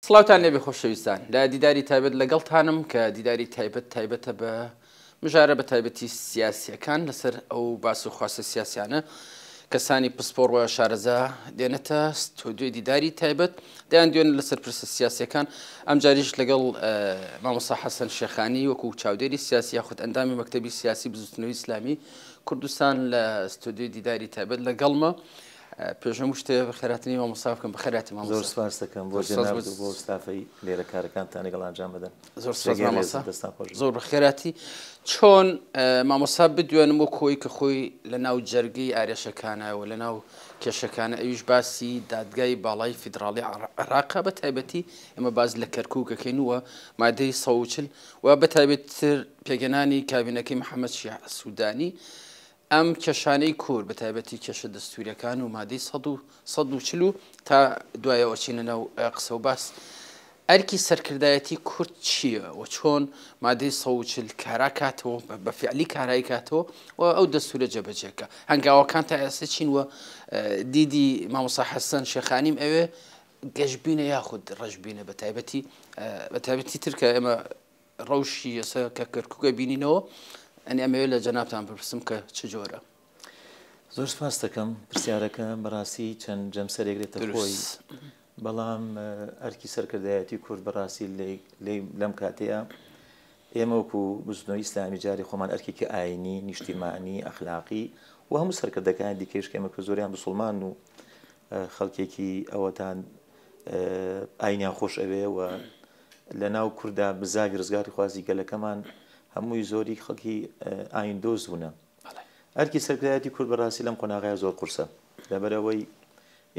سڵاوتان لێبێ خۆشەویستان لە دیداری تایبەت لەگەڵتانم کە دیداری تایبەتە بە مژارە بە تایبەتی سیاسیەکان لەسەر ئەو باس و خواستە سیاسیانە کەسانی پسپۆڕ و شارەزا دێنێتە ستۆدیۆی دیداری تایبەت دەیان دوێن لەسەر پرسە سیاسیەکان ئەم جاریش لەگەڵ مامۆستا حەسەن شێخانی وەکو چاودێری سیاسی یاخود ئەندامی مەکتەبی سیاسی بزوتنەوەی ئیسلامی کوردستان لە ستۆدیۆی دیداری تایبەت لەگەڵمە. پێشەم شتێ بەخێراتنی مامۆستا بکەم بەخێراتی مامۆستا. زۆر سپاس دەکەم بۆ جەناب و بۆ ستافەی لێرە کارەکانتان لەگەڵ ئەنجام بدەن. زۆر سپاس مامۆستا، زۆر بەخێراتی. چۆن مامۆستا بدوێنم بۆ کۆی کە خۆی لە ناو جەرگەی ئارێشەکانەوە لە ناو کێشەکانە ئەویش باسی دادگای باڵای فیدراڵی عێراقا بە تایبەتی ئێمە باز لە کەرکووکەکەین وە مادەی 140 و بە تایبەتتر پێگەنانی کابینەکەی محەممەد شیع سوودانی ئەم کێشانەی کورد بە تایبەتی کێشە دەستوریەکان و مادەی 140 تا دوایەوە چینە ناو قسە و باس ئەرکی سەرکردایەتی کورد چییە و چۆن مادەی 140 کارا کاتەوە بە فعلی کارایی کاتەوە و ئەو دەستورە جێبەجێکە هەنگاوەکان تا ئێستا چین وە دیدی مامۆستا حەسەن شێخانیم ئەوێ گەشتبینە یاخود ڕەشبینە بە تایبەتی ترکە ئێمە ڕەوشی ئێستا کە کەرکووکە بینینەوە ئەنی ئەمەوێت لە جەنابتان بپرسم کە چ جۆرە. زۆر سپاس دەکەم پرسیارەکە بەڕاستی چەند جەمسەرێکرێتە خۆی بەڵام ئەرکی سەرکردایەتی کورد بەڕاستی لەم کاتەیە ئێمە وەکو بزنەوەی ئیسلامی جاری خۆمان ئەرکێکی ئاینی نیشتیمانی ئەخلاقی و هەموو سەرکردەکانی دیکەش کێمە کە زۆریان بسڵمان و خەڵکێکی ئەوەتان ئاینیان خۆش ئەوێ و لە ناو کووردا بزاوی ڕزگاری خوازی گەلەکەمان هەمووی زۆری خەڵکی ئایندۆز بوونە. ئەرکی سەرکردایەتی کورد بەڕاستی لەم قۆناغەیە زۆر قورسە لەبەرەوەی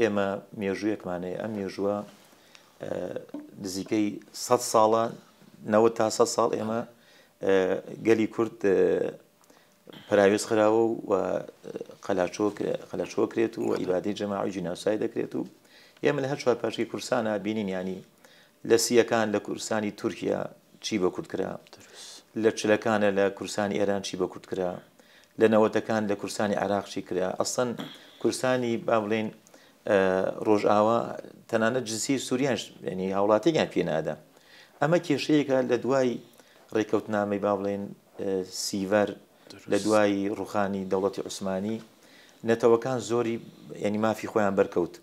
ئێمە مێژوویەکمانەیە ئەم مێژووە نزیکەی 100 ساڵە 90 تا 100 ساڵ ئێمە گەلی کورد پراوێز خراوە و قەلاچۆ کرێت و ئیبادەی جەماعی جیناسای دەکرێت و ئێمە لە هەر چوار پاشی کورسانە بینین ینی لە سیەکان لە کوردستانی تورکیا چی بە کورد کرا، لە چلەکانە لە کوردستانی ئێران چی بە کورد کرا، لە نەوەتەکان لە کوردستانی عێراق چی کرا، ئەسڵەن کوردستانی با بڵێن ڕۆژئاوا تەنانەت جنسی سووریانش ینی هاوڵاتێکیان پێ نادا. ئەمە کێشەیەکە لە دوای ڕێکەوتنامەی با بڵێن سیڤەر لە دوای ڕوخانی دەوڵەتی عوسمانی نەتەوەکان زۆری ینی مافی خۆیان بەرکەوت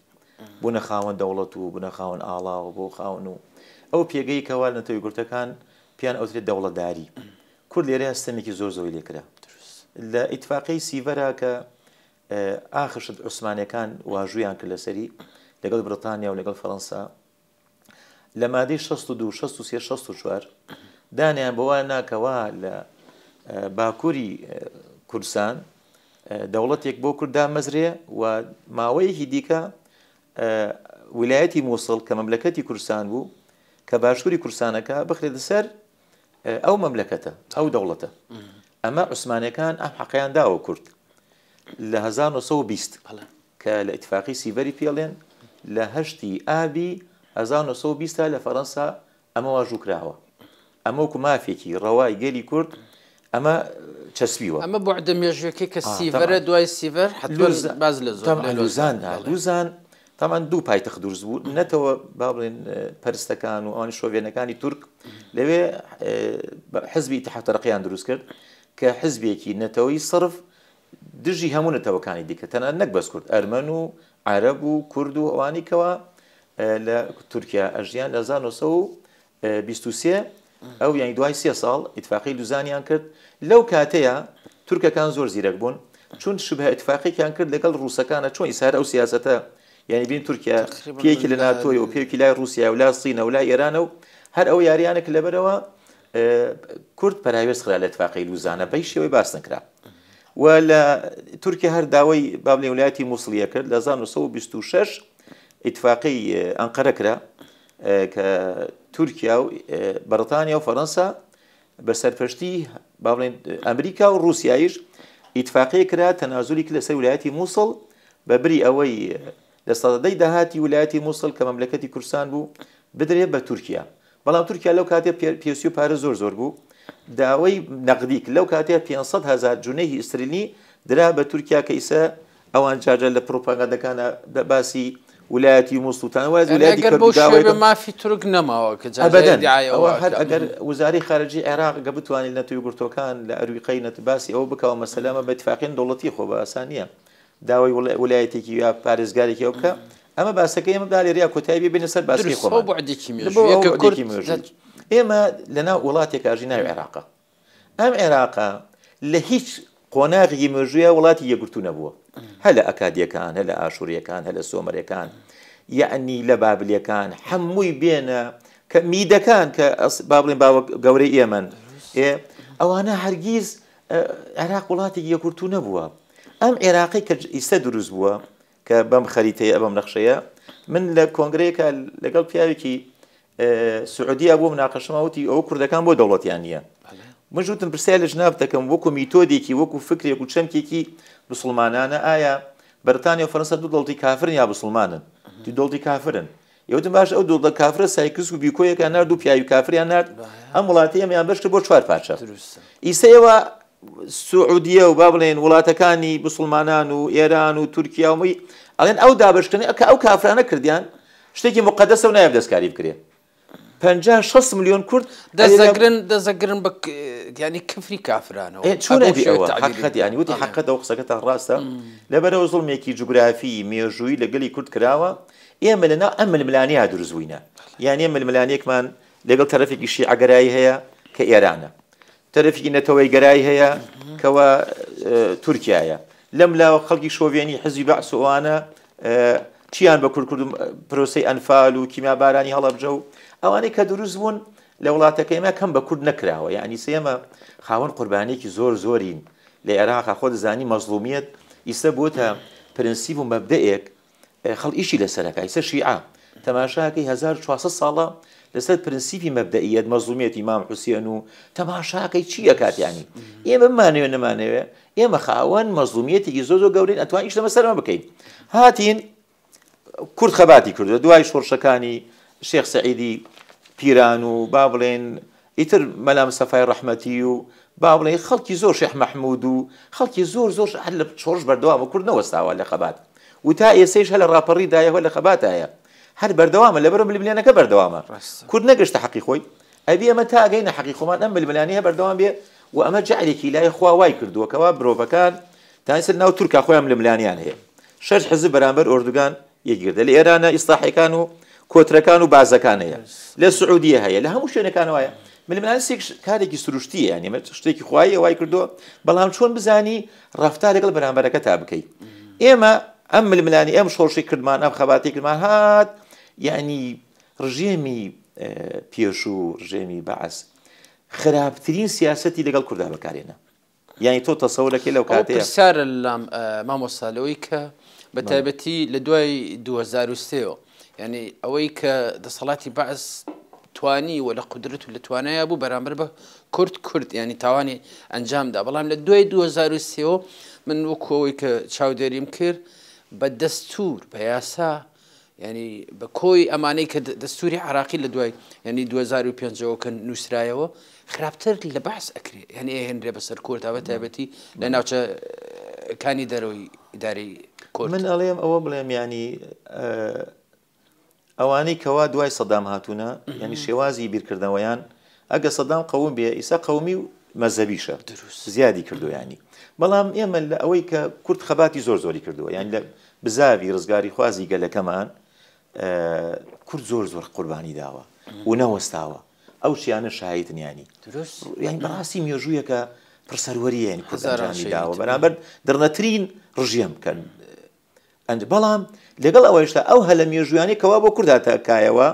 بوونە خاوەن دەوڵەت و بوونە خاوەن ئاڵاوە بۆ خاون و ئەو پێگەی کەوا نەتەوەی گورتەکان پیان ئەوترێت دەوڵەتداری. کورد لێرە هەستەمێکی زۆری لێکرا لە ئیتفاقی سیڤەرە کە ئاخشت عوسمانیەکان واژویان کرد لەسەری لەگەڵ بریتانیا و لەگەڵ فەڕەنسا لە مادەی 62 63 64 دانیان بەوە ناکەوا لە باکووری کوردستان دەوڵەتێک بۆ کورددا مەزرێ و ماوەیەکی دیکە ویلایەتی مووسڵ کە مەملەکەتی کوردستان بوو کە باشووری کوردستانەکە بخرێتە سەر ئەو مەملەکەتە ئەو دەوڵەتە. ئەمە عوسمانیەکان ئەم حەقیان داوە کورد لە 1920 کە لە ئیتفاقی سیڤەری پێڵێن لە 8 ئابی 1920 لە فەڕەنسا ئەمە واژوو کراوە. ئەمە وەکو مافێکی ڕەوای گەلی کورد ئەمە چەسبیوە. ئەمە بۆ عدەمێژەکەی کە سیڤەرە دوای سیڤەر باز لە لوزان تامان دوو پایتەخت دروست بوو نەتەوە با بڵێن پەرستەکان و ئەوانی شۆڤێنەکانی تورک لەوێ حزبی ئیتیحاد تەرەقیان دروست کرد کە حزبێکی نەتەوەی سرف دژی هەموو نەتەوەکانی دیکە تەنانەت نەک بەس کورد ئەرمەن و عەرەب و کورد و ئەوانی کەوا لە تورکیا ئەژیان لە 1923 ئەو یانی دوای 3 ساڵ ئیتفاقی لوزانیان کرد. لەو کاتەیە تورکەکان زۆر زیرەک بوون چون شبه ئیتفاقیان کرد لەگەڵ ڕووسەکانە چۆن ئیسار ئەو سیاسەتە یعنی بین تورکیا پێکی لە ناتۆی و پێکی لای رووسیا و لا سینە و لای ئێرانە و هەر ئەو یاریانێک لەبەرەوە کورد پەراوێز خرا لە ئیتفاقی لوزانە بەی شێوەی باس نەکرا و لە تورکیا هەر داوای با بڵێن ویلایەتی مووسڵیە کرد لە 1926 ئیتفاقی ئەنقەرە کرا کە تورکیا و بەریتانیا و فەڕەنسا بە سەرپەرشتی با بڵێن ئەمریکا و رووسیایش ئیتفاقی کرا تەنازولی کرد لەسەر ویلایەتی مووسڵ بەبری ئەوەی لە سەدەی داهاتی ویلایەتی مووسڵ کە مەملەکەتی کوردستان بوو بدرێت بە تورکیا. بەڵام تورکیا لەو کاتێ پێویستی و پارە زۆر بوو داوای نەقدیک لەو کاتێ 500,000 جونەی ئیسرائیلی درا بە تورکیا کە ئیسا ئەوان جاجە لە پرۆپاگاندەکانە باسی ولايەتی موسڵتان وەز ولايەتی کرداوە مافی تورک نەماوە کە ئەبەدەن هەر ئەگەر وزاری خارجی عێراق گە بتوانین نەتوی گورتۆکان لە ئەرویقەی نەتباسی ئەوە بکەوە مەسەلەمە بە اتفاقیان دەوڵەتی خۆ بە ئاسانیە داوای وڵایەتێکی یا پارێزگارێکی ئەو بکە ئەمە باسەکە ئێمە دالێریا کۆتایی بێنە سەر باسی خۆمان ئێمە لەناو وڵاتێک ئاژی ناوی عێراقە ئەم عێراقە لە هیچ قۆناغی مێژوویە وڵاتی یەکگرتو نەبووە هە لە ئەکادیەکان هە لە ئاشووریەکان هە لە سۆمەرەکان یعنی لە بابلیەکان هەمووی بێنە کە میدەکان کە با بڵێن باوە گەورەی ئێمەن ئەوانە هەرگیز عێراق وڵاتی یەکگرتو نەبووە ئەم عێراقی کە ئیستا دروست بووە کە بەم خەریتەیە بەم نەخشەیە من لە کۆنگرەیەکە لەگەڵ پیاوێکی سعودیا بۆ مناقەشەماوتی ئەو کوردەکان بۆ دەوڵەتیان نییە مەژوتم پرسیار لە ژناب دەکەم وەکو میتۆدێکی وەکو فکرێک و چەمکێکی بسڵمانانە ئایا بەرتانیا و فەرەنسا دوو دەوڵەتی کافرن یا بسڵمانن دوو دەوڵەتی کافرن یوتم باش ئەو دەوڵەت کافرە سایکس و بیکۆیەکان نرد و پیاوی کافریان نرد ئەم وڵاتی ئەمیان بەشکرد بۆ 4 پارچە ئیسا ئێوە سعودیە و با بڵێن وڵاتەکانی بسڵمانان و ئێران و تورکیا ومەی ئەڵێن ئەو دابشکردنی کە ئەو کافرانە کردیان شتێکی مقدسە و نایە دەستکاری بکرێ 50-60 ملیۆن کورد دەزەگرن بە ینی کفری کافرانەوە چونەبی ئەوە حقیقەت ینی وتی حقیقەت ئەو قسەکەتە ڕاستە لەبەرەوە زوڵمێکی جوگرافی مێژووی لەگەلی کورد کراوە ئێمە لەناو ئەم ململانەیە دروست بووینە یعنی ململانێکمان لەگەڵ تەرەفێکی شیعەگەرایی هەیە کە ئێرانە تەرەفێکی نەتەوەی گەرایی هەیە کەوە تورکیایە لەم لاوە خەڵکی شۆڤێنی حزبی بەعس و ئەوانە چیان بە کورد پرۆسەی ئەنفال و کیمیابارانی هەڵەبجە و ئەوانەی کە دروست بوون لە وڵاتەکە ئێمە کەم بە کورد نەکراوە یعنی سێمە خاوەن قوربانێکی زۆرین لە عێراق خۆ دەزانی مەزلومیەت ئیستا بۆتە پرنسیب و مەبدەیەک خەڵ ئیشی لەسەرەکە ئیستا شیعە تەماشاکەی 1400 ساڵە لەسەر پرنسیپی مەبدەئیەت مەزلومیەتی ئیمام حوسێن و تەماشاکەی چی ئەکات ینی ئێمە بمانەوێ نەمانەوێ ئێمە خاوەن مەزلومیەتێکی زۆر گەورەین ئەتوانین ئیش لەمە سەرمە بکەین هاتین کورد خەباتی کردووە دوای شۆڕشەکانی شێخ سەعیدی پیران و با بڵێن ئیتر مەلام سەفای ڕەحمەتی و با بڵێن خەڵکی زۆر شێخ مەحموود و خەڵکی زۆر هەر لە شۆڕش بەردەوامە کورد نەوەستاوە لە خەبات و تا ئێسەیش هە لە ڕاپەڕیدایەوە لە خەباتایە هەر بەردەوامە لەبەر ململانەکە بەردەوامە کورد نەگەشتە حەقی خۆی ئەبێ ئەمە تا ئەگەینە حەقی خۆمان ئەم ململانەیە بەردەوام بێ و ئەمە جعلێکی لای خوا وای کردووە کەوا مرۆڤەکان تانسەر ناو تورکا خۆیان ململانیان هەیە 6 حزب بەرامبەر ئۆردوگان یەکگردە لە ئێرانە ئیسلاحیەکان و کۆترەکان و بازەکان هەیە لە سعودیە هەیە لە هەموو شوێنەکانەوەیە ململان کارێکی سروشتیە ینی شتێکی خوایە وای کردووە بەڵام چۆن بزانی ڕەفتار لەگەڵ بەرامبەرەکە تا بکەیت ئێمە ئەم ململانی ئەم شۆڕشی کردمان ئەم خەباتی کردمان هات یعنی ڕژێمی پێش و ڕژێمی بەعس خراپترین سیاسەتی لەگەڵ کورددا بەکارێنە یعنی تۆ تەسەورەکەی لەو کاتەیە پرسیارە لەم مامۆستالەوەی کە بە تایبەتی لە دوای 2023 ینی ئەوەی کە دەسەڵاتی بەعس توانی و لە قدرت و لە توانایە بوو بەرامبەر بە کورد ینی تاوانی ئەنجامدا بەڵام لە دوای 2023 من وەکەوەی کە چاودێریم کرد بە دەستور بە یاسا ینی بە کۆی ئەمانەی کە دەستوری عراقی لە دوای ینی 2005 کە نووسرایەوە خراپتر لە بەعس ئەکرێت ینی ئەهێنرێ بەسەر کورد بە تایبەتی لە ناوچەکانی دەرەوەی ئیدارەی کورد من ئەڵێم ئەوە بڵێم ینی ئەوانەی کەوا دوای سەدام هاتوونە ینی شێوازی بیرکردنەوەیان ئەگە سەدام قەوم بێ ئیسا قەومی و مەزەبیشە زیادی کردو ینی بەڵام ئێمە لە ئەوەی کە کورد خەباتی زۆری کردووە یان لە بزاوی ڕزگاری خوازی گەلەکەمان کورد زۆر قوربانی داوە و نەوەستاوە ئەو شیانە شایدن ینی یانی بەڕاستی مێژوویەکە پرسەروەریە ینی کورد ئەنجامی داوە بەرامبەر دڕنەترین ڕژێم بکەن بەڵام لەگەڵ ئەوەیشتا ئەو هەلە مێژویانی کەوا بۆ کوورد هاتەکایەوە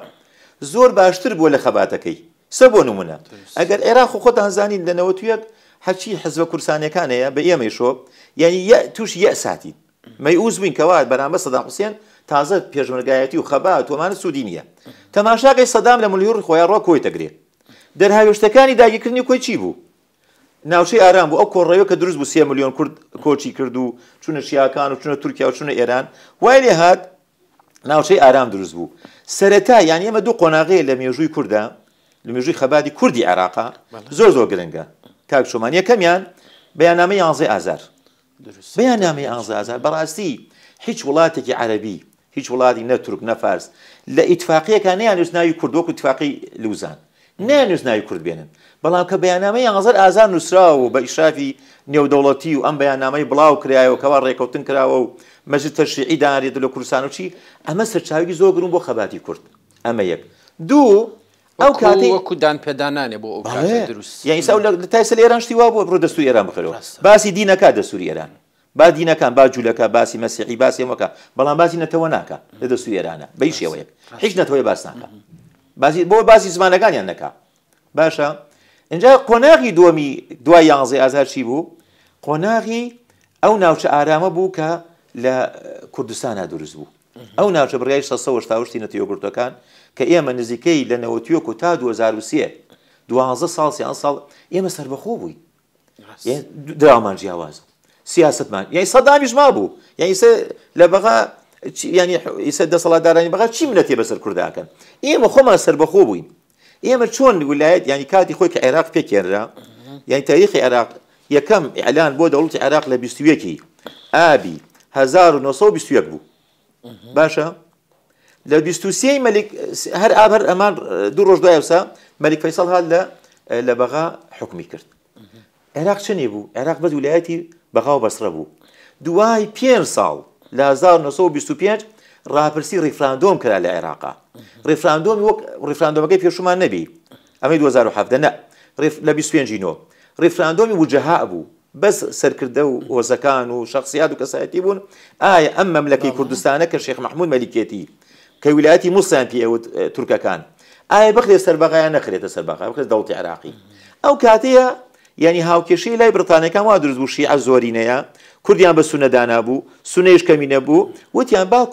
زۆر باشتر بووە لە خەباتەکەی سە بۆ نمونە ئەگەر عێراق خۆتان زانین لە نەوەتویەک هەرچی حزبە کورسانەکانەیە بە ئێمەیشۆ یعنی توش یەساتی مەیئوز بووین کەوا بەرامبەر سەدام حوسێن تازە پێشمەرگایەتی و خەبات وەمانە سوودی نییە تەماشاکەی سەدام لە ملیۆر خۆیان ڕۆ کۆی دەگرێت دەرهاوێشتەکانی داگیرکردنی کۆی چی بوو ناوچەی ئارام بوو ئەو کۆڕەوە کە دروست بوو 3 ملیۆن کورد کۆچی کرد و چونە شیعەکان و چونە تورکیا و چونە ئێران وای لێ هات ناوچەی ئارام دروست بوو سەرەتا یانی ئێمە دوو قۆناغەیە لە مێژووی کووردا لە مێژووی خەباتی کوردی عێراقا زۆر گرنگە کاک شۆمان یەکەمیان بەیاننامەی 11 ئازار بەیاننامەی 11 ئازار بەڕاستی هیچ وڵاتێکی عەرەبی هیچ وڵاتی نە تورک نە فارس لە ئیتفاقیەکان نەیانویست ناوی کورد وەکو اتفاقی لوزان نەیانویست ناوی کورد بێنن بەڵام کە بەیاننامەی یانزەر ئازار نووسراوە بە ئیشرافی نێودەوڵەتی و ئەم بەیاننامەی بڵاو کرایەوە کەوا ڕێکەوتن کراوە و مەجلس تەشریعی دانرێت لە کوردستان و چی ئەمە سەرچاوی زۆر گرنگ بۆ خەباتی کورد ئەمە یەک دوو ئەو کاتی وەکو دانپێدانانێ بۆ ئەو کاتە دروست یعنی ئەو لە تایسە لە ئێران شتی وا بووە بڕۆ دەستوری ئێران بخەرەوە باسی دینەکە دەستوری ئێران با دینەکان با جوولەکە باسی مەسیحی باسی ئەمەکە بەڵام باسی نەتەوە ناکە لە دەستوری ئێرانە بە هیچ شێوەیەک هیچ نەتەوەی باس ناکە بۆ باسی زمانەکانیان نەکا باشە اینجا قۆناغی دووەمی دوای 11 ئازار چی بوو قۆناغی ئەو ناوچە ئارامە بوو کە لە کوردستانە دروست بوو ئەو ناوچە بڕیای 1970 نەتیۆگرتەکان کە ئێمە نزیکەی لە 91 تا 2023 12 ساڵ 30 ساڵ ئێمە سەربەخۆ بووین دراومان جیاواز سیاستمان یعنی سەدامیش مابوو یعنی لە بەغا ینی ئیسە دەسەڵاتدارانی بەغا چی منەتێ بەسەر کورداکەن ئێمە خۆمان سەربەخۆ بووین ئێمە چۆن ویلایەت ینی کاتی خۆی کە عێراق پێکێنرا یعنی تاریخی عێراق یەکەم ئیعلان بۆ دەوڵەتی عێراق لە 21 ئابی 1921 بوو باشە لە 23 مەلیک هەر ئاب هەر ئەمان دوو ڕۆژ دوای وسا مەلیک فەیسەڵ هات لە بەغا حکمی کرد عێراق چنێ بوو عێراق بەس ویلایەتی بەغا و بەسرە بوو دوای 5 ساڵ لە 1925 ڕاپرسی ڕیفراندۆم کرا لە عێراقا ڕیفراندۆمی وەک ڕیفراندۆمەکەی پێشومان نەبی ئەمەی 2007 نە لە 25 نۆ ڕیفراندۆمی وجەها بوو بەس سەرکردە و هۆزەکان و شخصیات و کەسایەتی بوون ئایا ئەم مەملەکەی کوردستانە کە شێخ مەحموود مەلیکێتی کە ویلایەتی موسیان پێوت تورکەکان ئایا بخرێت سەربەغایان نەخرێتە سەربەغا بخرێت دەوڵەتی عێراقی ئەو کاتەیە یعنی هاوکێشەی لای بریتانیەکان وا دروست بوو شیعە زۆرینەیە کوردیان بە سونە دانابوو سونەیش کەمی نەبوو وتیان با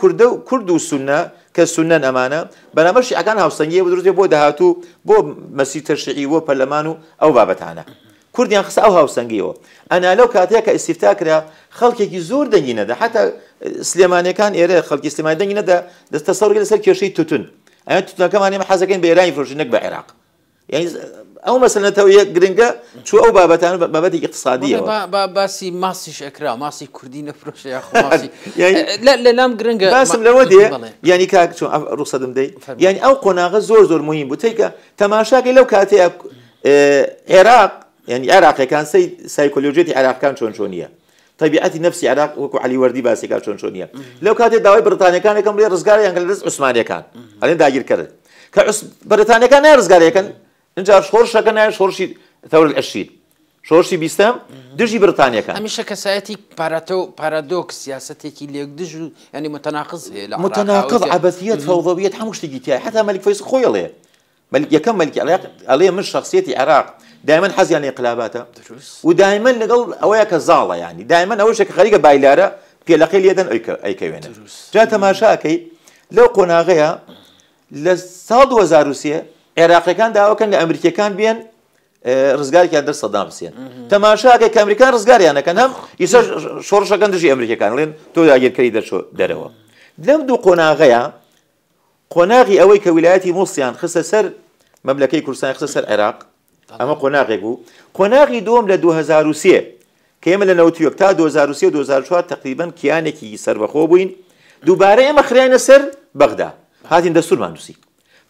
کورد و سونە کە سونەن ئەمانە بەرامبەر شیعەکان هاوسەنگیە بۆ دروست بۆ داهاتوو بۆ مەسی تەشریعی بۆ پەرلەمان و ئەو بابەتانە کوردیان خستە ئەو هاوسەنگیەوە ئەنا لەو کاتەیە کە ئیستیفتا کرا خەڵکێکی زۆر دەنگی نەدا حتا سلێمانیەکان ئێرە خەڵکی سلێمانی دەنگی نەدا دەستەسەوڕی لەسەر کێشەی توتن ئەمە توتنەکەمان ئێمە حەزەکەین بە ئێرانی فرۆشی نەک بە عێراق یعنی ئەو مەسەلەتەوە یەک گرنگە چوو ئەو بابەتان بابەتێکی اقتصادیەوە باسی ماسیش ئەکرا ماسی کوردی نەفرۆشە یاخۆ ماسی لە لام گرنگە باسم لەوە دێ یعنی کاک چۆن ڕوخسەدم دەی یعنی ئەو قۆناغە زۆر مهم بوو تێکە تەماشاکەی لەو کاتەیە عێراق یعنی عێراقیەکان سایکۆلۆژیەتی عێراقیەکان چۆنیە طبیعەتی نفسی عێراق وەکو عەلی وەردی باسێکا چۆنیە لەو کاتێ داوای بریتانیەکانێکم بڵێ ڕزگاریان کە لە دەست عوسمانیەکان ئەڵێن داگیرکرد کە بریتانیەکان نای ڕزگاریەکەن اینجا شۆڕشەکە نایە شۆڕشی تەور العەشرین شۆڕشی بیستەم دژی بریتانیەکان هەمیشە کەسایەتی پارادۆکس سیاسەتێکی لێکدژ و ینی متەناقض هەیە لە متەناقض عەبەثیەت فەوضەویەت هەموو شتێکی تایە حتا مەلیک فەیسڵ خۆی ئەڵێ یەکەم مەلیکی ئەڵێ من شخصیەتی عێراق دائما حەزیان لە انقلاباتە و دائما لەگەڵ ئەوەیە کە زاڵە ینی دائما ئەوەشە کە خەریکە بایلارە پێلەقەی لێدەن ئەیکەوێنن جا تەماشاکەی لەو قۆناغەیە لە ساڵ 2023 عێراقیەکان داواکەن لە ئەمریکیەکان بێن ڕزگارێکیان دەست سەدام بسێن تەماشاکە کە ئەمریکان ڕزگاریانەکەن هەم ئیسا شۆڕشەکەن دژی ئەمریکیەکان ڵێن تۆ داگیرکەری دەرەوە لەم دوو قۆناغەیە قۆناغی ئەوەی کە ویلایەتی موسیان خستە سەر مەملەکەی کوردستان خستە سەر عێراق ئەمە قۆناغێک بوو قۆناغی دووەم لە 2023 کە ئێمە لە 91 تا 2023 و 2004 تقریبا کیانێکی سەربەخۆ بووین دووبارە ئێمە خرایانە سەر بەغدا هاتین دەستورمان نووسی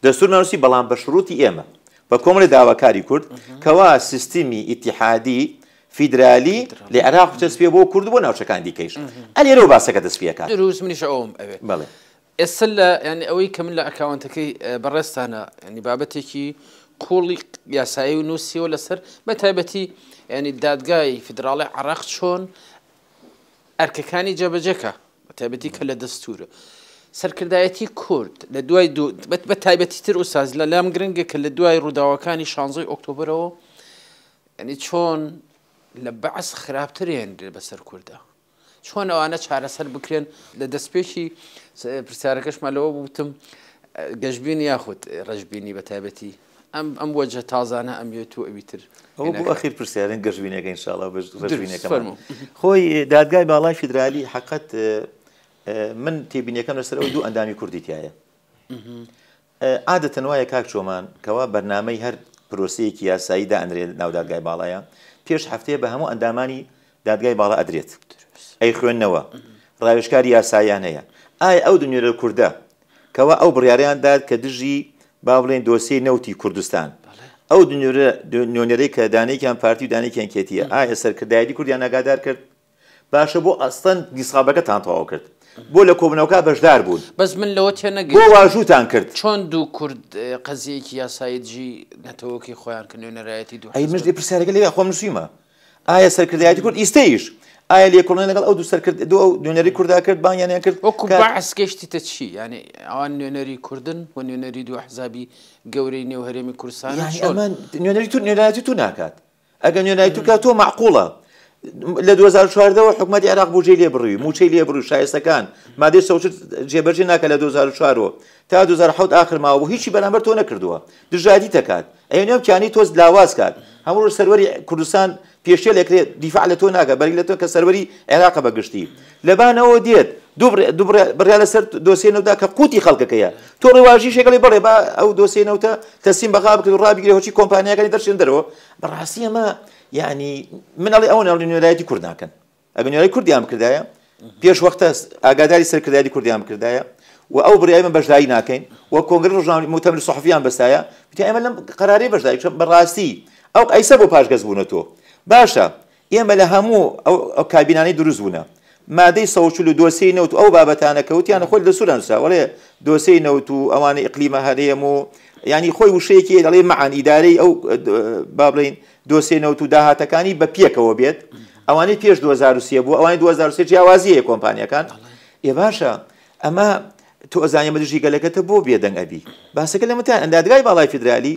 دەستورمان نووسی بەڵام بە شروعی ئێمە بە کۆمەڵی داواکاری کورد کەوا سیستمی ئیتیحادی فیدرالی لە عێراق دەستپێ بۆ کورد بۆ ناوچەکان دیکەیش ئەلێرەوە باسەکە دەستپێکات دروست منیش ئەوم ئەوێ بەڵێ ئێستا لە ینی ئەوەی کە من لە ئەکاونتەکەی بەڕێستانە ینی بابەتێکی قوڵی یاسایی و نووسیەوە لەسەر بە تایبەتی ینی دادگای فیدراڵی عێراق چۆن ئەرکەکانی جێبەجێکە بە تایبەتی کە لە دەستورە سەرکردایەتی کورد لە دوای بە تایبەتی تر ئوستاز لە لام گرنگە کە لە دوای ڕووداوەکانی 16 ئۆکتۆبرەوە ینی چۆن لە بەعس خراپترێن بەسەر کووردا چۆن ئەوانە چارەسەر بکرێن لە دەستپێکی پرسیارەکەشمان لەوە بوتم گەشتبینی یاخود ڕەشبینی بە تایبەتی ئەم وەجە تازانە ئەمێت و ئەوی تر ئەو بۆ ئەخیر پرسیارن گەشتبینەکە ئینشاءڵڵا ڕەشبینەکەمان خۆی دادگای باڵای فیدرالی حەقەت من تێبینیەکەم لەسەر ئەو دوو ئەندامی کوردی تایە عادەتەن وایە کاک چۆمان کەوا بەرنامەی هەر پرۆسەیەکی یاسایی دائەنرێت ناو دادگای باڵایە پێش هەفتەیە بە هەموو ئەندامانی دادگای باڵا ئەدرێت ئەی خوێندنەوە ڕاوێژکاری یاساییان هەیە ئایا ئەو دنیۆرە کووردە کەوا ئەو بڕیاریان داد کە دژی با بڵێن دۆسیی نەوتی کوردستان ئەو نوێنەرەی کە دانێکیان پارتی و دانێکیان کێتیە ئایا سەرکردایەتی کوردیان ئاگادار کرد باشە بۆ ئەستەن دیسابەکەتان تەواو کرد بۆ لە کۆبنەوەکە بەشدار بوون بەس من لەوە تێنەگەی بۆ واژووتان کرد چۆن دوو کورد قەزیەکی یاسایەتجی نەتەوەکی خۆیان کە نوێنەرایەتی دوو ئەی مژدی پرسیارەکە لێ خۆم نووسیمە ئایا سەرکردایەتی کورد ئیستەیش ئایا لێکۆڵێن لەگەڵ ئەو دوو سەرکرد دو ئەو نوێنەری کووردا کرد بانیانیان کرد وەکو بەعس گەشتیتە چی یعنی ئەوان نوێنەری کوردن و نوێنەری دوو حزابی گەورەی نێو هەرێمی کوردستان نوێنەری تو ناکات ئەگەر نوێنەری تو کات تۆ معقوڵە لە 2014ەوە حکوومەتی عێراق بوجێ لێ بڕووی موچەی لێ بڕووی شایستەکان مادەی سەوچت جێبەرجێ ناکە لە 2004 تا 2007 آخر ماوە بوو هیچی بەرامبەر تۆ نەکردووە دژادی تەکات ئەوێنێ بکانی تۆز لاواز کات هەموو سەروەری کوردستان پێشێ لێکرێت دیفاع لە تۆ ناکە بەری لە تۆ کە سەروەری عێراق بەگشتی لەبانەوە دێت دوو بڕیا لەسەر دۆسیێنەوەدا کە قوتی خەڵکەکەیە تۆ ڕێواژی شێکەڵی بڵێ با ئەو دۆسیێنەوتە تەسیم بەغا بکرد و ڕابگرێ هۆچی کۆمپانیەکانی دەرچێن دەرەوە بەڕاستی ئەمە یعنی منەڵی ئەوە ناڵی نوێنەرایەتی کورد ناکەن ئەگەر نوێنەرایی کوردیان بکردایە پێش وەختە ئاگاداری سەرکردایەتی کوردیان بکردایە و ئەو بڕیای من بەشداری ناکەین و کۆنگرە ڕۆژنامەی مؤتەمەری صحفیان بەستایە بتە ئێمە لەم قەرارەی بەشداری بەڕاستی ئەو ئەیسە بۆ پاشگەز بوونە تۆ باشە ئێمە لە هەموو ئەو کابینانەی دروست بوونە مادەی 140 دۆسیەی نەوت و ئەو بابەتانە کەوتیانە خۆی لە سوورانسا وەڵێ دۆسیەی نەوت و ئەوانەی ئیقلیمە هەرێم و ینی خۆی وشەیەکی دەڵێ مەعان ئیدارەی ئەو با بڵێن دۆسیەی نەوت و داهاتەکانی بە پێکەوە بێت ئەوانەی پێش 2023 بوو ئەوانەی 2023 جیاوازیە کۆمپانیەکان ئێ باشە ئەمە تۆ ئەزانیە مەدژی گەلەکەتە بۆ بێدەنگ ئەبی باسەکە لە متان ئەندادگای باڵای فیدرالی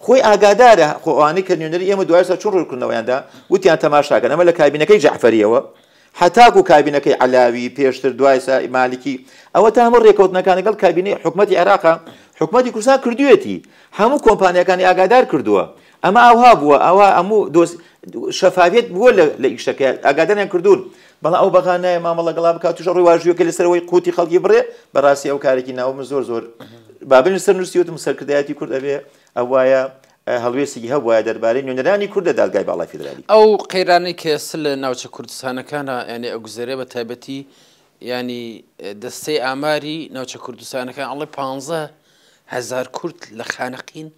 خۆی ئاگادارە خۆوانەی کە نوێنەری ئێمە دوای چۆن ڕوونکردنەوەیاندا وتیان تەماشاکەن ئەمە لە کابینەکەی جەعفەریەوە هەتاکو کابینەکەی علاوی پێشتر دوای مالکی ئەوە تا هەموو ڕێکەوتنەکان لەگەڵ کابینەی حکومەتی عێراقا حکومەتی کوردستان کردوێتی هەموو کۆمپانیەکانی ئاگادار کردووە ئەمە ئەوها بووە ئەوە هەموو شەفافیت بووە لە ئیشەکە ئاگاداریان کردوون بەڵام ئەو بەغانایە مامەڵە گەڵا بکات توش ڕێواژویەکە لەسەرەوەی قوتی خەڵکی بڕێ بەڕاستی ئەو کارێکی ناومە زۆر بابن سەر نووسیوتم سەرکردایەتی کورد ئەبێ ئەو وایە هەڵوێسێکی هەبوایە دەربارەی نوێنەرانی کوردە دادگای باڵای فیدرالی ئەو قەیرانەی کە سل لە ناوچە کوردستانەکانە ینی ئەو گوزەرێ بە تایبەتی ینی دەستەی ئاماری ناوچە کوردستانەکان ئەڵێ 15,000 کورد لە خانەقین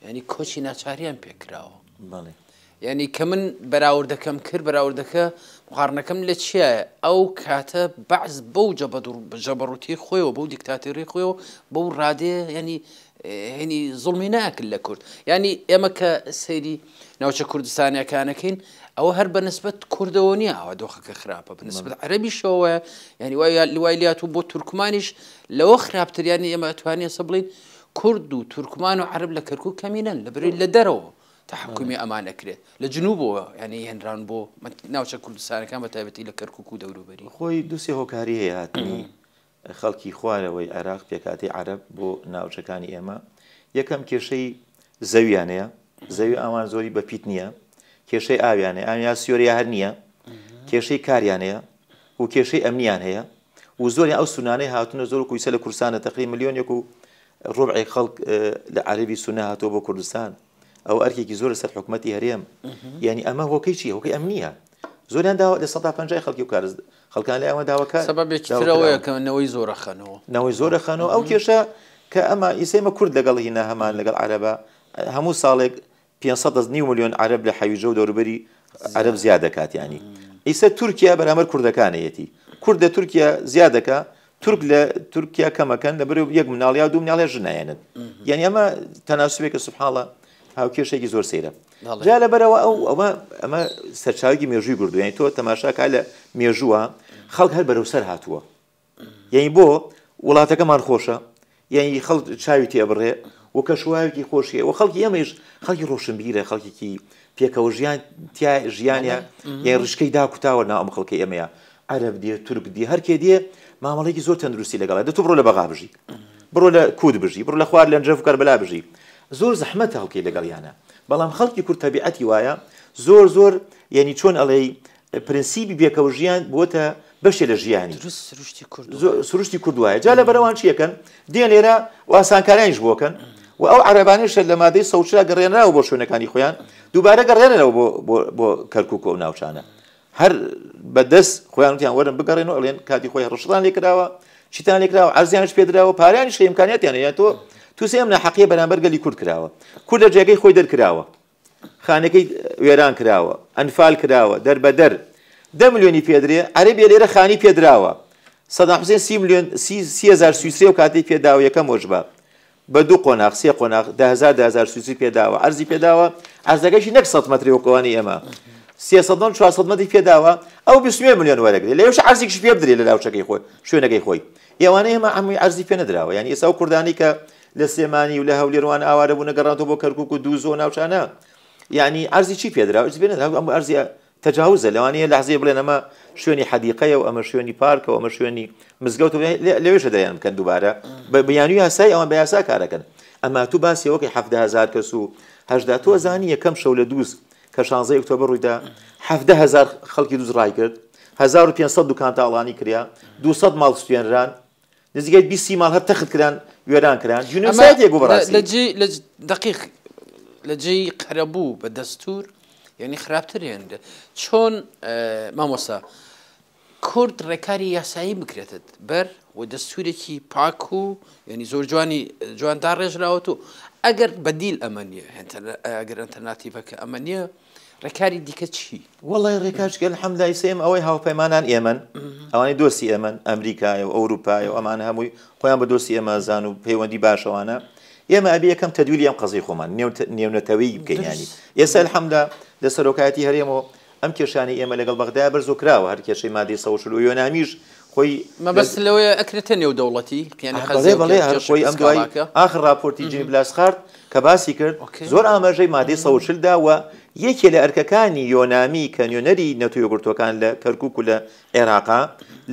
ینی کۆچی ناچاریان پێکراوە ینی کە من بەراوردەکەم کرد بەراوردەکە مقارنەکەم لە چییە ئەو کاتە بەعز بەو جەبەڕوتی خۆیەوە بەو دیکتاتۆری خۆیەوە بەو ڕادێ ینی هێنی زڵمی ناکرد لە کورد ینی ئێمە کە سەیری ناوچە کوردستانیەکانەکەین ئەوە هەر بە نسبەت کوردەوە نییە ئەوە دۆخەکە خراپە بە نسبەت عەرەبیشەوە ینی وای لات و بۆ تورکمانیش لەوە خراپتر ینی ئێمە ئەتوانێ سە بڵین کورد و تورکمان و عەرب لە کەرکووک کەمینەن لەبەرەوەی لە دەرەوە تحکمی ئەمان نەکرێت لە جنوبەوە ینی هێنران بۆ ناوچە کوردستانەکان بە تایبەتی لە کەرکووک و دەوروبەری خۆی دووسێ هۆکاری هەیە هاتنی خەڵکی خوارەوەی عێراق پێکاتی عەرب بۆ ناوچەکانی ئێمە یەکەم کێشەی زەویانەیە زەوی ئاوان زۆری بەپیت نییە کێشەی ئاویانەیە ئاویان سیۆریا هەر نییە کێشەی کاریانەیە و کێشەی ئەمنیان هەیە و زۆری ئەو سونانەی هاتوونە زۆر کویسە لە کوردستانە تەقریبا ملیۆنێک و ڕوبعی خەڵک لە عەربی سونە هاتۆ بۆ کوردستان ئەو ئەرکێکی زۆر سەر حکومەتی هەرێم یعنی ئەمە هۆکەی چیە هۆکەی ئەمنیە زۆریان داوا لە 150 خەڵکی و کارز خەڵکان لە ئەوە داواکار سەبەبێکترەوەیە کە نەوەی زۆرەخەنەوە نەوەی زۆرەخەنەوە ئەو کێشە کە ئەمە ئیسێمە کورد لەگەڵ هینا هەمان لەگەڵ عەرەبە هەموو ساڵێک 500 ملیۆن عەرب لە حەویجە و دەوروبەری عەرب زیاد دەکات ینی ئیسە تورکیا بەرامبەر کوردەکانەیەتی کورد لە تورکیا زیاد دەکات تورک لە تورکیا کەمەکەن لەبەرەوە یەک مناڵیا و دوو مناڵیا ژنایەنن یعنی ئەمە تەناسوبێکە سوبحانڵە هاوکێشێکی زۆر سەیرە جا لەبەرەوە ئەمە سەرچاوێکی مێژووی گردو یعنی تۆ تەماشاکە لە مێژووە خەڵک هەر بەرەو سەر هاتووە یعنی بۆ وڵاتەکەمان خۆشە یعنی خەڵک چاوی تێبڕێ و کەشوایەکی خۆشیە و خەڵکی ئەمەش خەڵکی ڕۆشنبیرە خەڵکێکی پێکەوە ژیان ژیانە یان ڕشکەی داکوتاوە ناو ئەم خەڵکی ئێمەیە عەرەب دێ تورک دێ هەرکێ دێ مامەڵێکی زۆر تەندروستی لەگەڵا دە تۆ بڕۆ لە بەغا بژی بڕۆ لە کود بژی بڕۆ لە خوار لە نجەف و کەربەلا بژی زۆر زەحمەتە هەڵکەی لەگەڵیانە بەڵام خەڵکی کورد تەبیعەتی وایە زۆر یعنی چۆن ئەڵێ پرینسیپی بێکەوە ژیان بۆتە بەشێ لە ژیانی سروشتی کورد وایە جا لە بەرەوان چیەکەن دێن لێرە و ئاسانکاریانیش بۆکەن و ئەو عەرەبانیش لە مادەی سەوچرا گەڕێنراوە بۆ شوێنەکانی خۆیان دووبارە گەڕێنەوە بۆ کەرکووک و ناوچانە هەر بەدەست خۆیان وتیان وەرن بگەڕێنەوە ئەڵێن کاتی خۆی ڕشتان لێ کراوە چیتان لێکراوە عەرزیانش پێدراوە پاریانیش ئیمکانیەتیان هەیە تۆ تووسێم ناحەقیە بەرامبەر گەلی کورد کراوە کورد لە جێگەی خۆی دەرکراوە خانەکەی وێران کراوە ئەنفال کراوە دەربەدەر 10 ملیۆنی پێدرێ عەرەبیە لێرە خانی پێدراوە سەدام حوسێن 30,000 سویسری و کاتێک پێداوە یەکەم وەژبە بە 2 قۆناغ 3 قۆناغ 10,000 سویسری پێداوە عەرزی پێداوە عەرزەکەیشی نەک 100 مەتری وەکوانی ئێمە 300 400 مەتری پێداوە ئەو 20 ملیۆن وەرەگرێت لەوێش عەرزێکیش پێ بدرێت لە لاوچەکەی خۆی شوێنەکەی خۆی ئێوانەی ئێمە هەمووی عەرزی پێ نەدراوە یعنی ئێستا ئەو کوردانی کە لە سلێمانی و لە هەولێروان ئاوارە بوون نەگەڕانەوە بۆ کەرکووک و دووزۆ ناوچانە یعنی عەرزی چی پێدراوە ئەم عەرزی تەجاوزە لەوانەیە لەحزەیە بڵێن ئەمە شوێنی حەدیقەیە و ئەمە شوێنی پارکە و ئەمە شوێنی مزگەوت لەوێشە دەیان بکەن دووبارە بە یانوی یاسای ئەوان بە یاسا کارەکەن ئەما تو باسی ئەوەکەی 70,000 کەس و 80 تۆ زانی یەکەم شەو لە دووس کە 16 ئۆکتۆبر ڕوویدا 70,000 خەڵکی دووس ڕای کرد 1500 دوکان تاڵانی کریا 200 ماڵ سوێنران نزیکەی 20 ماڵ هەر تەخت کران وێران کران جنۆسایدێک بوو بەڕاستی لە دقیق لە جێی قەرەبوو بە دەستور یعنی خراپترێن چۆن مامۆسا کورد ڕێکاری یاسایی بکرێتت بەر و دەستورێکی پاک و یعنی زۆر جواندا ڕێژراوەت و ئەگەر بەدیل ئەمە نیە ئەگەر ئەلتەرناتیڤەکە ئەمە نییە ڕێکاری دیکە چی؟ وەڵی ڕێکاچکە الحەمدای سێم ئەوەی هاوپەیمانان ئێمن ئەوانەی دۆستی ئێمن ئەمریکای و ئەوروپای و ئەمانە هەمووی خۆیان بە دۆستی ئێمە زان و پەیوەندی باشەوانە ئێمە ئەبێ یەکەم تەدویری ئەم قەزەی خۆمان نێونەتەوەی بکەینانی ئێستا الحەمدا لە سەرۆکایەتی هەرێمەوە ئەم کێشانی ئێمە لەگەڵ بەغدا بەرزۆ کراوە هەر کێشەی مادەی 160 و یۆنامیش خۆی مەبەست لەوەیە ئەکرێتە نێو دەوڵەتی بەڵێ هەر خۆی ئەم دوای ئاخر راپۆرتی جنی بلاسخارد کە باسی کرد زۆر ئاماژەی مادەی 160 داوە یەکێ لە ئەرکەکانی یۆنامی کە نوێنەری نەتۆیەگرتوەکان لە کەرکووک و لە عێراقا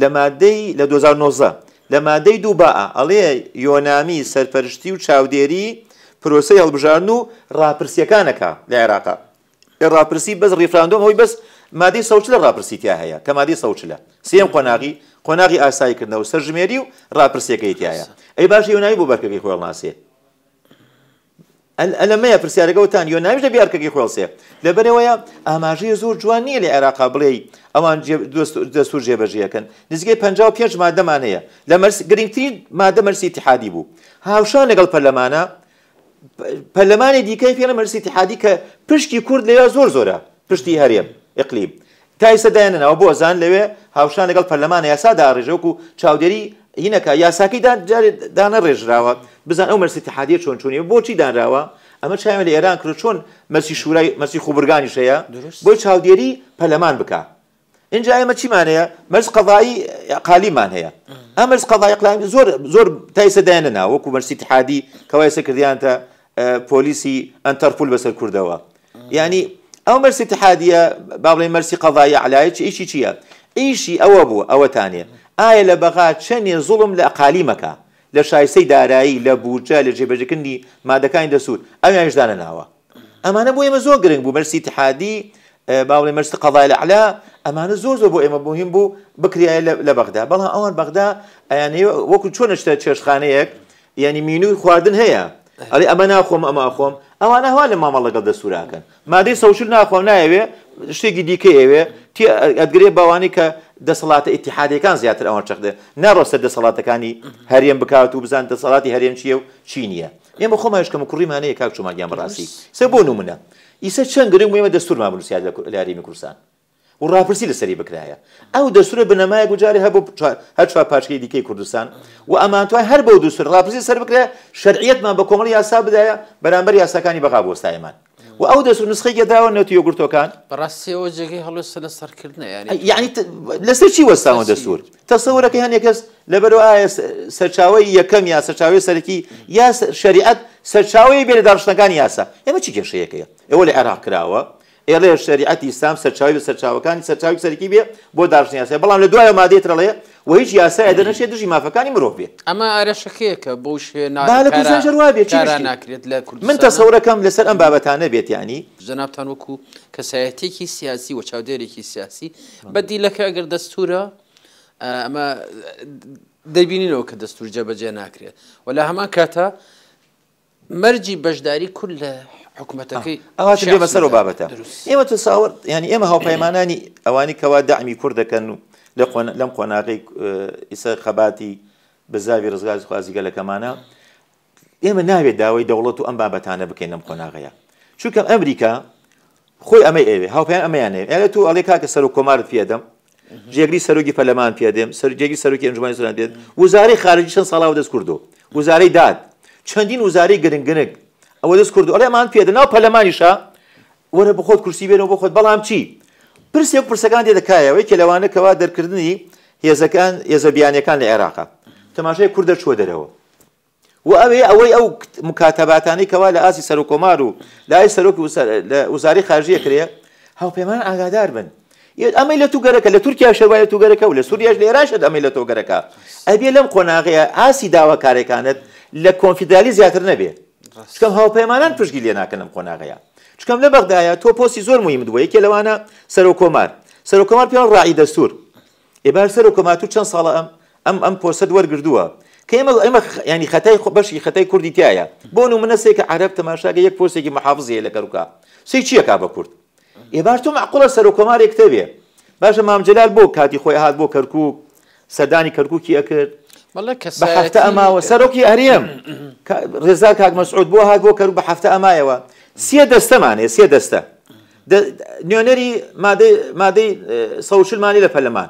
لە مادەی لە 2019 لە مادەی دووباە ئەڵێ یۆنامی سەرپەرشتی و چاودێری پرۆسەی هەڵبژاردن و ڕاپرسیەکانەکە لە عێراقا ڕاپرسی بەس ڕیفراندۆم ئەوی بەس مادەی 160 ڕاپرسیتیا هەیە کە مادەی 160 سێم قۆناغی ئاساییکردنەوە سەرژمێری و ڕاپرسیەکەی تایە ئەی باش یۆنامی بۆ بەرکەکەی خۆڵ ناسێ ئەلەمەیە پرسیارەکەوتان یۆنامیش دەبێ ئەرکەکەی خۆڵسێ لەبەرەوەیە ئاماژەیە زۆر جوان نییە لە عێراقا بڵێ ئەوان دەستور جێبەجێەکەن نزیکەی 55 مادەمان هەیە لە گرنگترین مادە مەرسی اتحادی بوو هاوشان لەگەڵ پەرلەمانە پەرلەمانی دیکەی پێنە مەرسی اتحادی کە پشتی کورد لەوێ زۆر زۆرە پشتی هەرێم ئیقلیم تا ئێستا دایانەوە بۆ زان لەوێ هاوشان لەگەڵ پەرلەمانە یاسا داڕێژەوەکو چاودێری هینەکە یاساکەی دانە ڕێژراوە بزان ئەو مەرسی اتحادیە چۆن چۆنیە بۆچی دانراوە ئەمە چاوێ لە ئێران کرد چۆن مەرسی شورای مەرسی خوبرگانیش هەیە بۆی چاودێری پەرلەمان بکە اینجا ئێمە چیمان هەیە مەرج قەضایی قالیمان هەیە ئەم مەرج قەضایی قالی زۆر تا ئێستا دایانەنا وەکو مەرسی اتحادی کەوا ئێستا کردیانتە پۆلیسی ئەنتەرپۆل بەسەر کوردەوە یعنی ئەو مەرسی اتحادیە با بڵێن مەرسی قەضایی عەلایە ئیشی چییە؟ ئیشی ئەوە بوو ئەوەتانێ ئایا لە بەغا چەندێ زوڵم لە ئەقالیمەکە لە شایستەی دارایی لە بورجە لە جێبەجەکردنی مادەکانی دەسوور ئەویانش دانەناوە ئەمانە بۆ ئێمە زۆر گرنگ بوو مەرسی اتحادی با بڵێن مەرسی قەضای العەلا ئەمانە زۆر بۆ ئێمە مهم بوو بکرایە لە بەغدا بەڵام ئەوان بەغدا ئەیانەیە وەکو چۆن شتە چێشتخانەیەک یعنی مینوی خواردن هەیە ئەڵێ ئەمە ناخۆم ئەمە ئەخۆم ئەوانە هەوا لە مامەڵ لەگەڵ دەسووراکەن مادەی 160 ناخۆم نایەوێ شتێکی دیکە ئەوێ ئەدگرێ باوانی کە دەسەڵاتە ئیتیحادیەکان زیاتر ئەوان چەقدە ناڕۆستە دەسەڵاتەکانی هەرێم بکات و بزان دەسەڵاتی هەرێم چییە و چی نییە ئێمە خۆمانشکەم کوڕیمانەیە کاک چۆمانیان بەڕاستی سە بۆ نمونە ئیسە چەند گرنگ ئێمە دەستورمان بنووسیات لە هەرێمی کوردستان و ڕاپرسی لەسەری بکرایە ئەو دەستورە بنەمایە گوجاری هەبوو هەر چوار پاشکەی دیکەی کوردستان و ئەمان توای هەر بەو دەستور ڕاپرسی سەر بکرێ شەرعیەتمان بە کۆمەڵی یاسا بدایە بەرامبەر یاساکانی بەغا بۆ ئێستایەمان و ئەو دەستور نسخەیەکی داوە نێوتی یۆگورتۆکان بەڕاستیەوە جێگەی هەڵوێستە لە سەرکردنە یعنی لەسەر چی وەستاوە دەستور تەسەورەکەی هەندێک کەس لەبەرەوە ئایا سەرچاوەی یەکەم یا سەرچاوەی سەرەکی یا شەریعەت سەرچاوەی بێ لە داڕشتەکانی یاسا ئێمە چی کێشەیەکەیە ئێوە لە عێراق کراوە ئێڵێ شریعەتی ئیسلام سەرچاوی بە سەرچاوەکانی سەرچاوی سەرەکی بێ بۆ داڕشتنی یاسا بەڵام لە دوایە مادەی ترەڵەیە و هیچ یاسایە دەنەشێت دژی مافەکانی مرۆڤ بێت ئەمە ئارەشەکەیە کە بۆ ناکرێت لە من تەسەورەکەم لەسەر ئەم بابەتانە بێت یانی جەنابتان وەکو کەسایەتێکی سیاسی و چاودێرێکی سیاسی بەدیلەکە ئەگەر دەستورە ئەمە دەبینینەوە کە دەستور جێبەجێ ناکرێت و لە هەمان کاتە مەرجی بەشداری کورد لە حکوومەتەکەی ئەوات بێ بەسەر و بابەتە ئێمە تەساوەر ینی ئێمە هاوپەیمانانی ئەوانی کەوا داعمی کوورد دەکەن و لەم قۆناغی ئیسا خەباتی بزاوی ڕزگاری خوازی گەلەکەمانە ئێمە ناوێت داوای دەوڵەت و ئەم بابەتانە بکەین لەم قۆناغەیە چونکە ئەمریکا خۆی ئەمە ئێوێ هاوپیان ئەمەیانێ ئێرە تو ئەڵێ کاکە سەر و کۆمارت پێدەم جێگری سەرۆکی پەرلەمان پێدەم جێگری سەرۆکی ئەنجومەنی سەرۆکیان پێدەم وزارەی خارجی چەند ساڵاوە دەست کردو وزارەی داد چەندین وزارەی گرنگ ئەوە دەست کردو ئەڵێ ئەمان پێدە ناو پەرلەمانیشە وەرە بخۆت کورسی بێنەوە بۆ خۆت بەڵام چی پرسەکان دێ دەکایەوەی کە لەوانە کەوا دەرکردنی هێزەکان هێزە بیانیەکان لە عێراقا تەماشای کوردە چوە دەرەوە و ئەوەی ئەو مکاتەباتانەی کەوا لە ئاسی سەر و کۆمار و لای سەرۆکی وزارەی خارجیە کرێ هاوپەیمان ئاگادار بن ئەمەی لە توگەرەکە لە تورکیا شەروای لە توگەرەکە و لە سووریاش لە عێراقیش ئەمەی لە تۆگەرەکە ئەبێ لەم قۆناغەیە ئاسی داواکارێکانت لە کۆنفیدرالی زیاتر نەبێ چکەم هاوپەیمانان پشتگی لێ ناکەن لەم قۆناغەیە چکەم لە بەغدایە تۆ پۆستی زۆر مهم دووە یەکێ لەوانە سەر و کۆمار پێیان ڕاعی دەستور ئێبار سەر و کۆمار تو چەند ساڵە ئەم پۆستەت وەرگردووە کە ئێمە ینی خەتای بەشی خەتای کوردی تایە بۆ نمونە سێکە عەرەب تەماشاکە یەک پۆستێکی مەحافزەیە لە کەروکا سێ چییەکا بە کورد ئێبار تۆ معقوڵە سەر و کۆمارێک تەبێ باشە مام جەلال بۆ کاتی خۆی هات بۆ کەرکووک سەردانی کەرکووکی ئەکرد بە هەفتە ئەماوە سەرۆکی هەرێم ڕێزا کاک مەسعود بۆ هات بۆ کەرکووک بە هەفتە ئەمایەوە سێ دەستەمانێ سێ دەستە نوێنەری مادەی سەوشلمانی لە پەرلەمان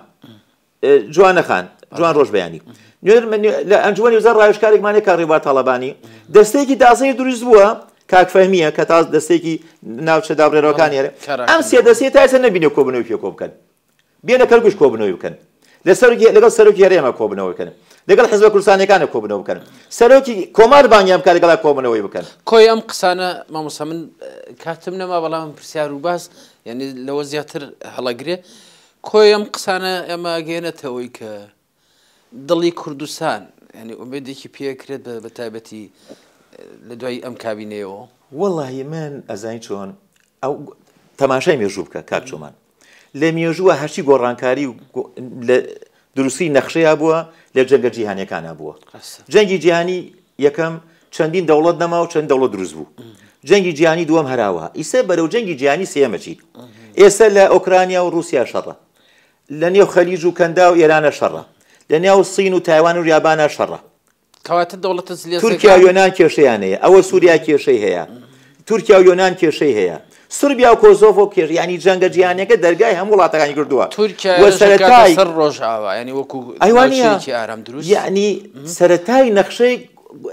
جوانەخان جوان ڕۆژبەیانی لە ئەنجومەنی وزار ڕایشکارێکمانێک کە ڕێبوار تاڵەبانی دەستێکی تازەی دروست بووە کاک فەهمیە کە تا دەستێکی ناوچە دابڕێڕەوەکانی هەرێ ئەم سێ دەستێ تا ئێستا نەبینێ کۆبنەوەی پێ کۆ بکەن بێنە کەرکووش کۆبنەوەی بکەن لەگەڵ سەرۆکی هەرێمە کۆبنەوەی بکەن لەگەڵ حیزبە کوردستانیەکانە کۆبنەوەی بکەن سەرۆکی کۆمار بانگیان بکات لەگەڵا کۆبنەوەی بکەن کۆی ئەم قسانە مامۆستا من کاتم نەما بەڵام پرسیار و باس یعنی لەوە زیاتر هەڵەگرێ کۆی ئەم قسانە ئێمە گەێنێتەوەی کە دڵی کوردستان ینی ئومێدێکی پێکرێت بە تایبەتی لە دوای ئەم کابینەوە وەڵڵاهی من ئەزانی چۆن ئەو تەماشای مێژوو بکە کاک چۆمان لە مێژووە هەرچی گۆڕانکاری لە دروستی نەخشەیە بووە لە جەنگە جیهانیەکانە بووە جەنگی جیهانی یەکەم چەندین دەوڵەت نەما و چەند دەوڵەت دروست بوو جەنگی جیهانی دووەم هەراوە ئیسە بەرەو جەنگی جیهانی سێمە چیت ئێستا لە ئۆکرانیا و رووسیا شەڕە لە نێو خەلیج و کەندا و ئێرانە شەڕە لە نێو سین و تایوان و یابانە شەڕە کەواتە دەوڵەتە تورکیا و یۆنان کێشەیانەیە ئەوە سووریا کێشەی هەیە تورکیا و یۆنان کێشەی هەیە سوربیا و کۆزۆڤۆ کێش ینی جەنگە جیهانیەکە دەرگای هەموو وڵاتەکانی کردووە تورکیا سەر ڕۆژاوە ینی وەکو ئەیوانیەکی ئارام دروست یعنی سەرەتای نەخشەی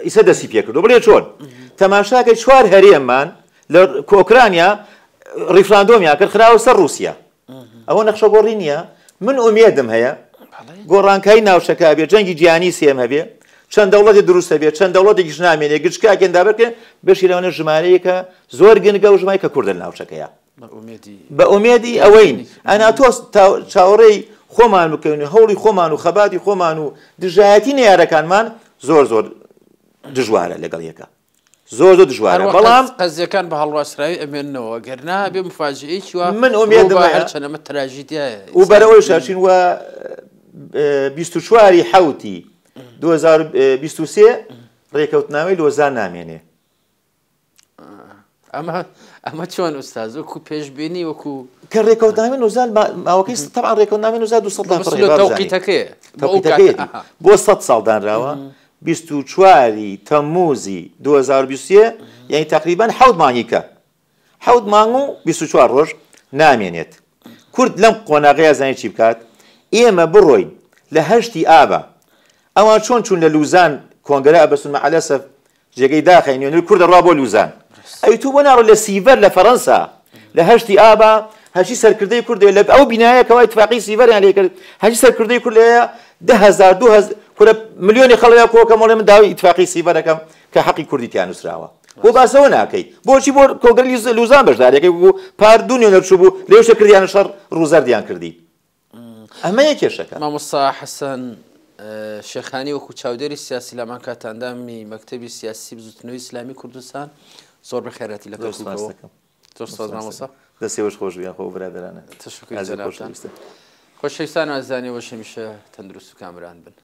ئیسە دەستی پێ کردو بڵێ چۆن تەماشاکە چوار هەرێممان لە ئۆکرانیا ڕیفراندۆمیا کرد خراوە سەر رووسیا ئەوە نەخشە گۆڕی نییە من ئومێدم هەیە گۆڕانکاری ناوچەکە بێ جەنگی جیهانی سێم هەبێ چەند دەوڵەتی دروستە بێت چەند دەوڵەتێکیش نامێنێ گچکاکێندا بکەن بەشی لەوانە ژمارەیەکە زۆر گەنگە و ژمای کە کوردە لە ناوچەکەیە بە ئومێدی ئەوەین ئەنا تۆ چاوەڕێی خۆمان بکەین هەوڵی خۆمان و خەباتی خۆمان و دژایەتی نێارەکانمان زۆر دژوارە لەگەڵ یەکە زۆر دژوارە بەڵام قەزیەکان بە هەڵواسراوی ئەمێننەوە گەرنا بێ مفاجئەیەکی وە من ئومێدم چەنەمە تراژیدیایە و بەرەوەی شاشین وە 24 حوتی 2023 ڕێکەوتناوی لۆزان نامێنێ ئەمە چۆن ئوستاز وەکو پێشبینی وەکو کە ڕێکەوتناوی نوزال ماوەکەی تەبعاً ڕێکەوتناوی نوزال 200 بۆ 100 ساڵ دانراوە 24 تەمموزی 2023 یعنی تقریبان 7 مانگیکە 7 مانگ و 24 ڕۆژ نامێنێت کورد لەم قۆناغەیە زانی چی بکات ئێمە بڕۆین لە هەشتی ئابە ئەوان چۆن چوون لە لوزان کۆنگرە ئەبەسون مەعەلەسەف جێگەی داخەین نوێنەر کوردە ڕوا بۆ لوزان ئەی تو بۆ ناڕۆ لە سیڤەر لە فەڕەنسا لە هەشتی ئابە هەچی سەرکردەی کوردی لە ئەو بینایەکەوە ئیتفاقی سیڤەریان لێ کرد هەچی سەرکردەی کورد لێیە 10,000 2000 کورە ملیۆنی خەڵکە کۆکە مەڵێ من داوای ئیتفاقی سیڤەرەکەم کە حەقی کوردی تیان نووسراوە بۆ باسەوە ناکەی بۆچی بۆ کۆنگرە لوزان بەشدارێکی بوو پار دوو نوێنەر چوو بوو لێوشە کردیانە شەڕ ڕووزەردیان کردی ئەمە یەکێشەکە مامۆستا حەسەن شێخانی وەکو چاودێری سیاسی لەمان کاتاندامی مەکتەبی سیاسی بزوتنەوەی ئیسلامی کوردستان زۆر بەخێراتی لە مامۆستا دەستێوەش خۆش بیان خۆ برادرانە خۆشەویستان ئازانی وەش هەمیشە تەندروست و کامران بن